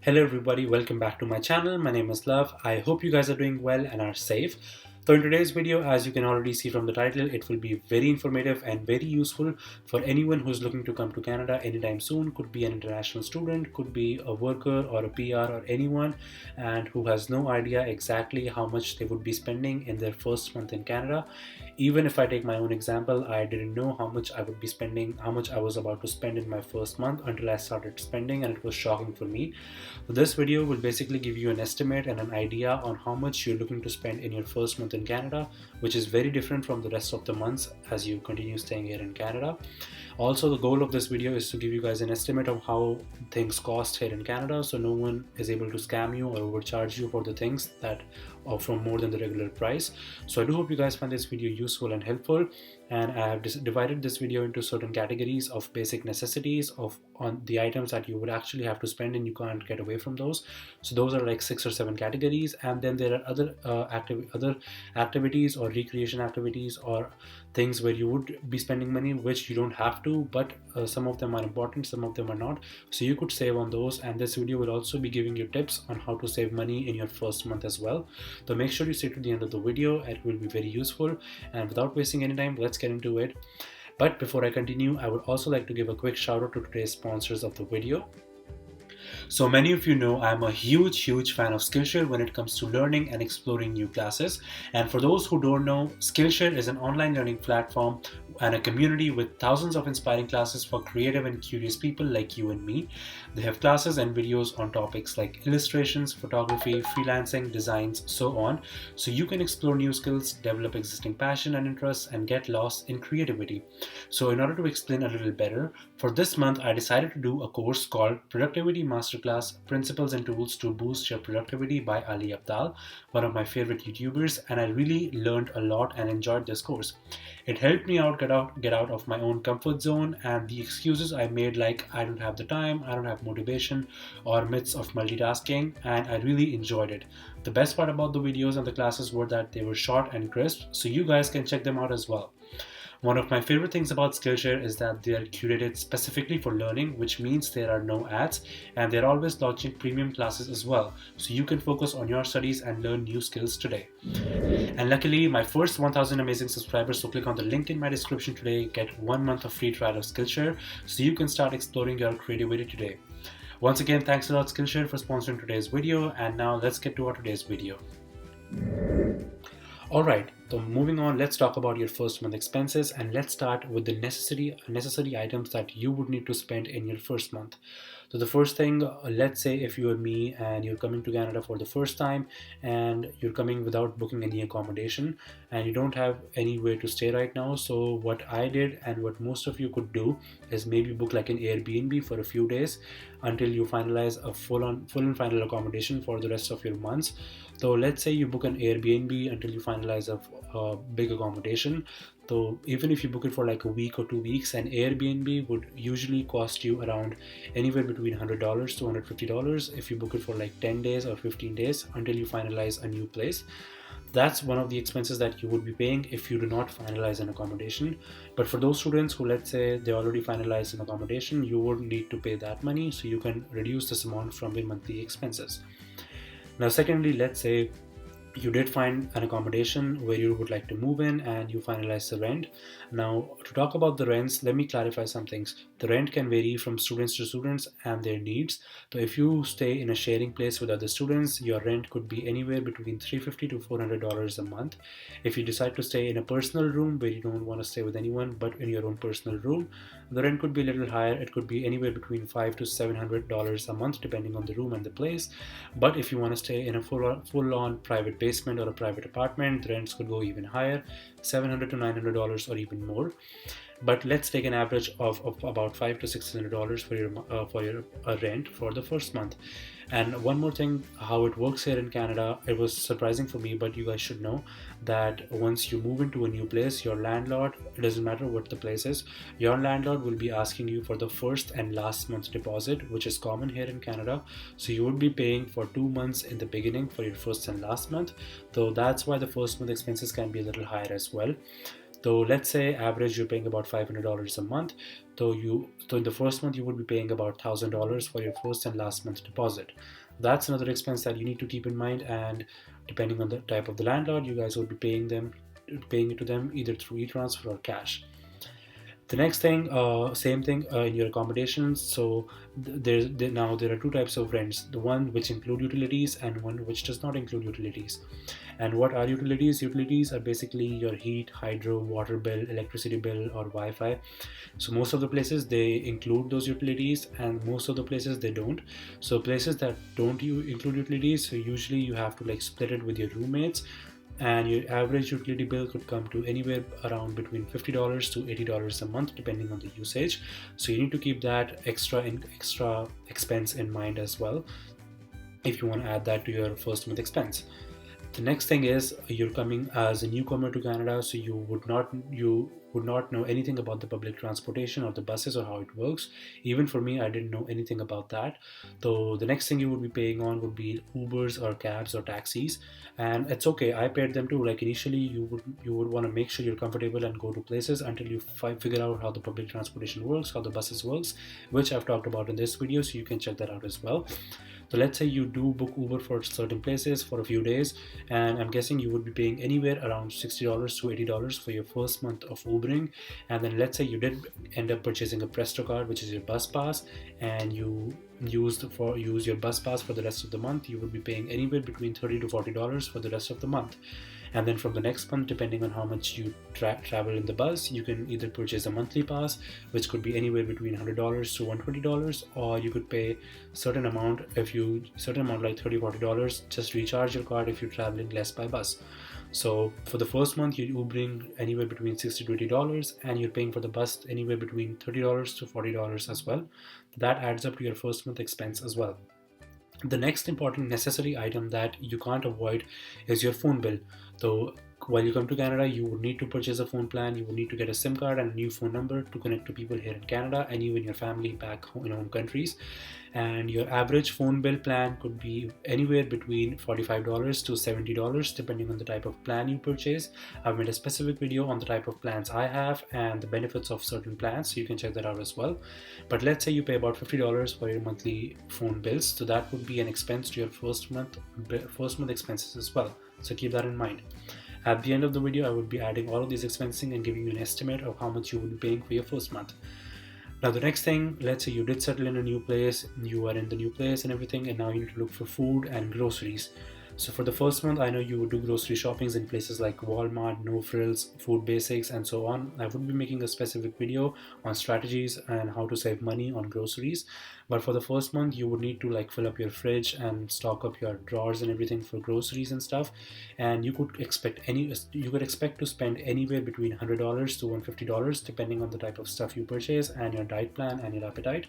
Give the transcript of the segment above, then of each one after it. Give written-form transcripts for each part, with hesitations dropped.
Hello everybody, welcome back to my channel. My name is Love. I hope you guys are doing well and are safe. So in today's video, as you can already see from the title, it will be very informative and very useful for anyone who's looking to come to Canada anytime soon. Could be an international student, could be a worker or a PR or anyone, and who has no idea exactly how much they would be spending in their first month in Canada. Even if I take my own example, I didn't know how much I would be spending, how much I was about to spend in my first month until I started spending, and it was shocking for me. So this video will basically give you an estimate and an idea on how much you're looking to spend in your first month in Canada, which is very different from the rest of the months as you continue staying here in Canada. Also, the goal of this video is to give you guys an estimate of how things cost here in Canada, so no one is able to scam you or overcharge you for the things that are from more than the regular price. So I do hope you guys find this video useful and helpful, and I have divided this video into certain categories of basic necessities of on the items that you would actually have to spend and you can't get away from those. So those are like 6 or 7 categories, and then there are other other activities or recreation activities or things where you would be spending money which you don't have to, but some of them are important, some of them are not, so you could save on those. And this video will also be giving you tips on how to save money in your first month as well. So make sure you stay to the end of the video, it will be very useful. And without wasting any time, let's get into it. But before I continue, I would also like to give a quick shout out to today's sponsors of the video. So many of you know I'm a huge fan of Skillshare when it comes to learning and exploring new classes. And for those who don't know, Skillshare is an online learning platform and a community with thousands of inspiring classes for creative and curious people like you and me. They have classes and videos on topics like illustrations, photography, freelancing, designs, so on. So you can explore new skills, develop existing passion and interests, and get lost in creativity. So in order to explain a little better, for this month I decided to do a course called Productivity Masterclass Principles and Tools to Boost Your Productivity by Ali Abdal, one of my favorite YouTubers, and I really learned a lot and enjoyed this course. It helped me get out of my own comfort zone and the excuses I made, like I don't have the time, I don't have motivation, or myths of multitasking, and I really enjoyed it. The best part about the videos and the classes were that they were short and crisp, so you guys can check them out as well. One of my favorite things about Skillshare is that they are curated specifically for learning, which means there are no ads, and they're always launching premium classes as well, so you can focus on your studies and learn new skills today. And luckily, my first 1000 amazing subscribers, so click on the link in my description today, get 1 month of free trial of Skillshare, so you can start exploring your creativity today. Once again, thanks a lot Skillshare for sponsoring today's video, and now let's get to our today's video. Alright, so moving on, let's talk about your first month expenses, and let's start with the necessary items that you would need to spend in your first month. So the first thing, let's say if you are me and you're coming to Canada for the first time and you're coming without booking any accommodation and you don't have anywhere to stay right now. So what I did and what most of you could do is maybe book like an Airbnb for a few days until you finalize a full and final accommodation for the rest of your months. So let's say you book an Airbnb until you finalize a big accommodation. So even if you book it for like a week or 2 weeks, an Airbnb would usually cost you around anywhere between $100 to $150 if you book it for like 10 days or 15 days until you finalize a new place. That's one of the expenses that you would be paying if you do not finalize an accommodation. But for those students who, let's say they already finalized an accommodation, you wouldn't need to pay that money, so you can reduce this amount from your monthly expenses. Now secondly, let's say you did find an accommodation where you would like to move in and you finalize the rent. Now to talk about the rents, let me clarify some things. The rent can vary from students to students and their needs. So if you stay in a sharing place with other students, your rent could be anywhere between $350 to $400 a month. If you decide to stay in a personal room where you don't want to stay with anyone but in your own personal room, the rent could be a little higher. It could be anywhere between $500 to $700 a month depending on the room and the place. But if you want to stay in a full-on private basement or a private apartment, the rents could go even higher, $700 to $900 or even more. But let's take an average of about $500 to $600 for your rent for the first month. And one more thing, how it works here in Canada, it was surprising for me, but you guys should know that once you move into a new place, your landlord, it doesn't matter what the place is, your landlord will be asking you for the first and last month's deposit, which is common here in Canada. So you would be paying for 2 months in the beginning for your first and last month. So that's why the first month expenses can be a little higher as well. Though let's say average you're paying about $500 a month. So in the first month you would be paying about $1,000 for your first and last month deposit. That's another expense that you need to keep in mind, and depending on the type of the landlord, you guys will be paying it to them either through e-transfer or cash. The next thing, same thing in your accommodations. So now there are two types of rents: the one which include utilities and one which does not include utilities. And what are utilities? Utilities are basically your heat, hydro, water bill, electricity bill, or Wi-Fi. So most of the places they include those utilities, and most of the places they don't. So places that don't include utilities, so usually you have to like split it with your roommates, and your average utility bill could come to anywhere around between $50 to $80 a month depending on the usage. So you need to keep that extra expense in mind as well if you want to add that to your first month expense. The next thing is you're coming as a newcomer to Canada, so you would not know anything about the public transportation or the buses or how it works. Even for me, I didn't know anything about that. So the next thing you would be paying on would be Ubers or cabs or taxis, and it's okay. I paid them too. Like initially, you would want to make sure you're comfortable and go to places until you figure out how the public transportation works, how the buses works, which I've talked about in this video, so you can check that out as well. So let's say you do book Uber for certain places for a few days, and I'm guessing you would be paying anywhere around $60 to $80 for your first month of Ubering. And then let's say you did end up purchasing a Presto card, which is your bus pass, and you use your bus pass for the rest of the month. You would be paying anywhere between $30 to $40 for the rest of the month. And then from the next month, depending on how much you travel in the bus, you can either purchase a monthly pass, which could be anywhere between $100 to $120, or you could pay certain amount like $30 $40, just recharge your card if you're traveling less by bus. So for the first month, you're Ubering anywhere between $60 to $80, and you're paying for the bus anywhere between $30 to $40 as well. That adds up to your first month expense as well. The next important necessary item that you can't avoid is your phone bill. So while you come to Canada, you would need to purchase a phone plan, you would need to get a SIM card and a new phone number to connect to people here in Canada and you and your family back home in home countries. And your average phone bill plan could be anywhere between $45 to $70 depending on the type of plan you purchase. I've made a specific video on the type of plans I have and the benefits of certain plans, so you can check that out as well. But let's say you pay about $50 for your monthly phone bills, so that would be an expense to your first month expenses as well. So keep that in mind. At the end of the video, I would be adding all of these expensing and giving you an estimate of how much you would be paying for your first month. Now the next thing, let's say you did settle in a new place, you are in the new place and everything, and now you need to look for food and groceries. So for the first month, I know you would do grocery shoppings in places like Walmart, No Frills, Food Basics, and so on. I would be making a specific video on strategies and how to save money on groceries. But for the first month, you would need to like fill up your fridge and stock up your drawers and everything for groceries and stuff. And you could expect to spend anywhere between $100 to $150 depending on the type of stuff you purchase and your diet plan and your appetite.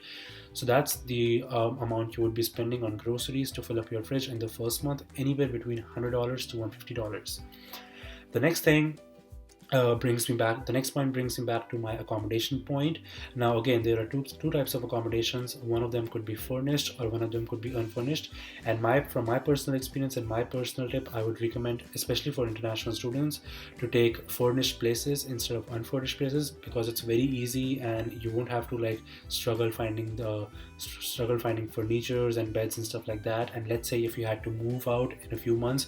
So that's the amount you would be spending on groceries to fill up your fridge in the first month, anywhere between $100 to $150. The next point brings me back to my accommodation point. Now again, there are two types of accommodations. One of them could be furnished or one of them could be unfurnished, and from my personal experience and my personal tip, I would recommend, especially for international students, to take furnished places instead of unfurnished places, because it's very easy and you won't have to like struggle finding furnitures and beds and stuff like that. And let's say if you had to move out in a few months,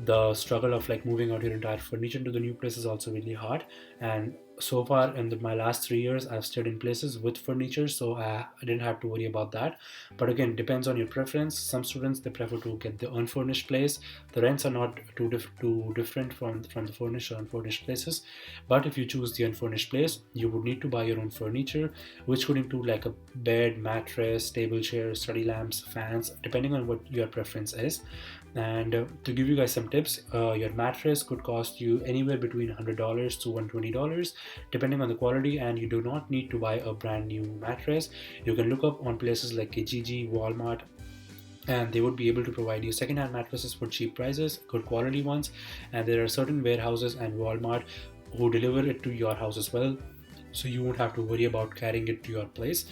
the struggle of like moving out your entire furniture to the new place is also really hard. And so far in my last 3 years, I've stayed in places with furniture, so I didn't have to worry about that. But again, it depends on your preference. Some students, they prefer to get the unfurnished place. The rents are not too different from the furnished or unfurnished places. But if you choose the unfurnished place, you would need to buy your own furniture, which could include like a bed, mattress, table chairs, study lamps, fans, depending on what your preference is. And to give you guys some tips, your mattress could cost you anywhere between $100 to $120 depending on the quality, and you do not need to buy a brand new mattress. You can look up on places like Kijiji, Walmart, and they would be able to provide you second-hand mattresses for cheap prices, good quality ones. And there are certain warehouses and Walmart who deliver it to your house as well, so you won't have to worry about carrying it to your place.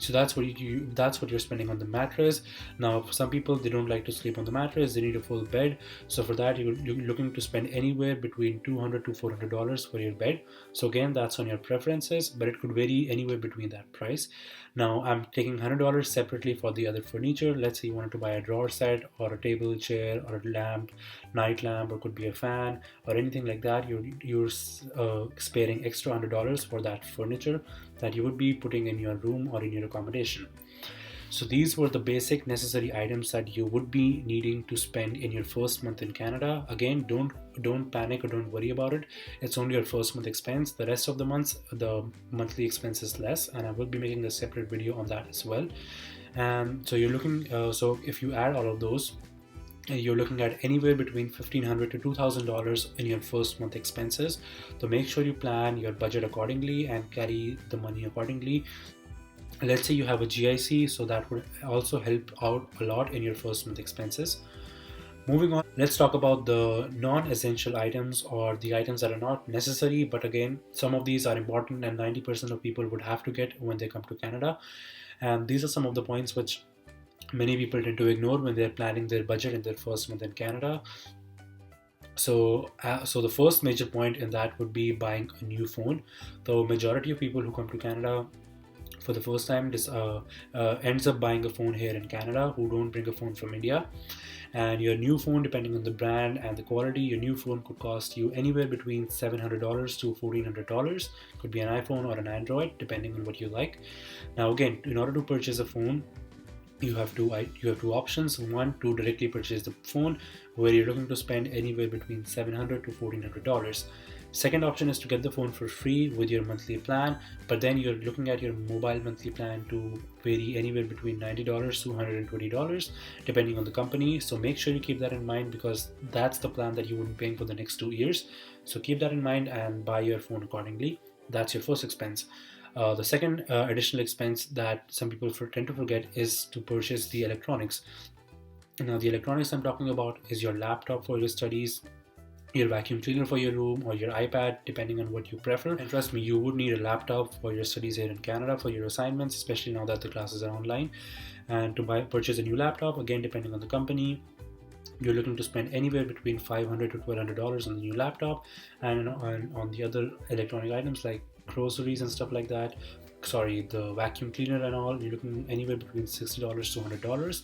So that's what you're spending on the mattress. Now, for some people, they don't like to sleep on the mattress; they need a full bed. So for that, you're looking to spend anywhere between $200 to $400 for your bed. So again, that's on your preferences, but it could vary anywhere between that price. Now, I'm taking $100 separately for the other furniture. Let's say you wanted to buy a drawer set or a table, chair, or a lamp, night lamp, or could be a fan or anything like that. You're sparing extra $100 for that furniture that you would be putting in your room or in your accommodation. So these were the basic necessary items that you would be needing to spend in your first month in Canada. Again, don't panic or don't worry about it. It's only your first month expense. The rest of the months, the monthly expense is less, and I will be making a separate video on that as well. And so you're looking. So if you add all of those, you're looking at anywhere between $1,500 to $2,000 in your first month expenses. So make sure you plan your budget accordingly and carry the money accordingly. Let's say you have a GIC, so that would also help out a lot in your first month expenses. Moving on, let's talk about the non-essential items, or the items that are not necessary, but again, some of these are important and 90% of people would have to get when they come to Canada. And these are some of the points which many people tend to ignore when they're planning their budget in their first month in Canada. So the first major point in that would be buying a new phone. The majority of people who come to Canada for the first time ends up buying a phone here in Canada, who don't bring a phone from India. And your new phone, depending on the brand and the quality, your new phone could cost you anywhere between $700 to $1,400. Could be an iPhone or an Android, depending on what you like. Now again, in order to purchase a phone, you have two options. One, to directly purchase the phone, where you're looking to spend anywhere between $700 to $1,400. Second option is to get the phone for free with your monthly plan, but then you're looking at your mobile monthly plan to vary anywhere between $90 to $120, depending on the company. So make sure you keep that in mind, because that's the plan that you would be paying for the next 2 years. So keep that in mind and buy your phone accordingly. That's your first expense. The second additional expense that some people tend to forget is to purchase the electronics. Now, the electronics I'm talking about is your laptop for your studies, your vacuum cleaner for your room, or your iPad, depending on what you prefer. And trust me, you would need a laptop for your studies here in Canada for your assignments, especially now that the classes are online. And to purchase a new laptop, again, depending on the company, you're looking to spend anywhere between $500 to $1,200 on the new laptop. And on the other electronic items like groceries and stuff like that, the vacuum cleaner and all, you're looking anywhere between $60 to $100.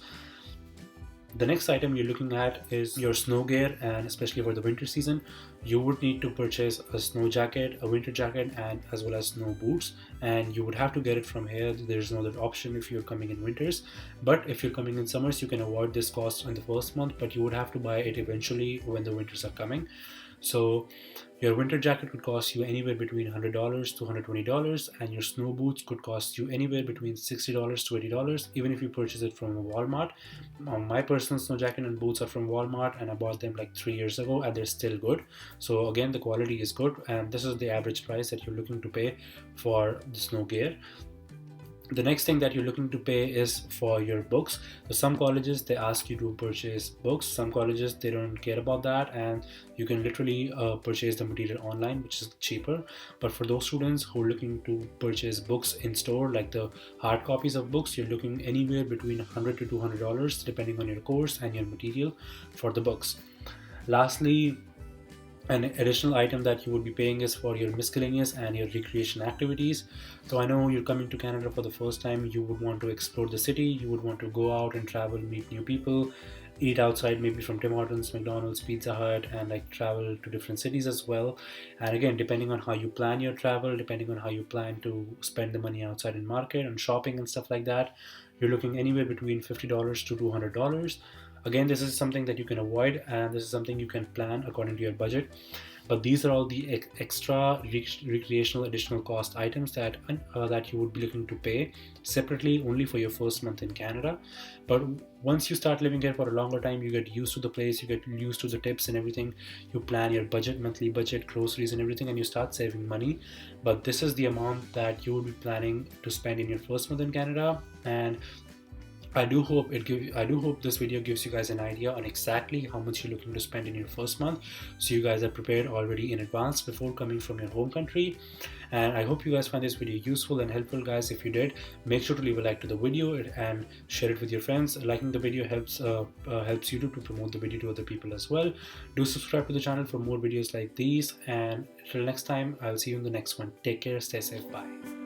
The next item you're looking at is your snow gear, and especially for the winter season, you would need to purchase a snow jacket, a winter jacket, and as well as snow boots. And you would have to get it from here. There's no other option if you're coming in winters. But if you're coming in summers, you can avoid this cost in the first month, but you would have to buy it eventually when the winters are coming. So your winter jacket could cost you anywhere between $100 to $120, and your snow boots could cost you anywhere between $60 to $80, even if you purchase it from Walmart. My personal snow jacket and boots are from Walmart, and I bought them like 3 years ago, and they're still good. So again, the quality is good, and this is the average price that you're looking to pay for the snow gear. The next thing that you're looking to pay is for your books. So some colleges, they ask you to purchase books. Some colleges, they don't care about that, and you can literally purchase the material online, which is cheaper. But for those students who are looking to purchase books in store, like the hard copies of books, you're looking anywhere between $100 to $200, depending on your course and your material for the books. Lastly, an additional item that you would be paying is for your miscellaneous and your recreation activities. So I know you're coming to Canada for the first time, you would want to explore the city, you would want to go out and travel, meet new people, eat outside, maybe from Tim Hortons, McDonald's, Pizza Hut, and like travel to different cities as well. And again, depending on how you plan your travel, depending on how you plan to spend the money outside in market and shopping and stuff like that, you're looking anywhere between $50 to $200. Again, this is something that you can avoid, and this is something you can plan according to your budget. But these are all the extra recreational additional cost items that you would be looking to pay separately only for your first month in Canada. But once you start living here for a longer time, you get used to the place, you get used to the tips and everything. You plan your budget, monthly budget, groceries and everything, and you start saving money. But this is the amount that you would be planning to spend in your first month in Canada. And I do hope this video gives you guys an idea on exactly how much you're looking to spend in your first month, so you guys are prepared already in advance before coming from your home country. And I hope you guys find this video useful and helpful, guys. If you did, make sure to leave a like to the video and share it with your friends. Liking the video helps YouTube to promote the video to other people as well. Do subscribe to the channel for more videos like these, and until next time, I'll see you in the next one. Take care, stay safe, bye.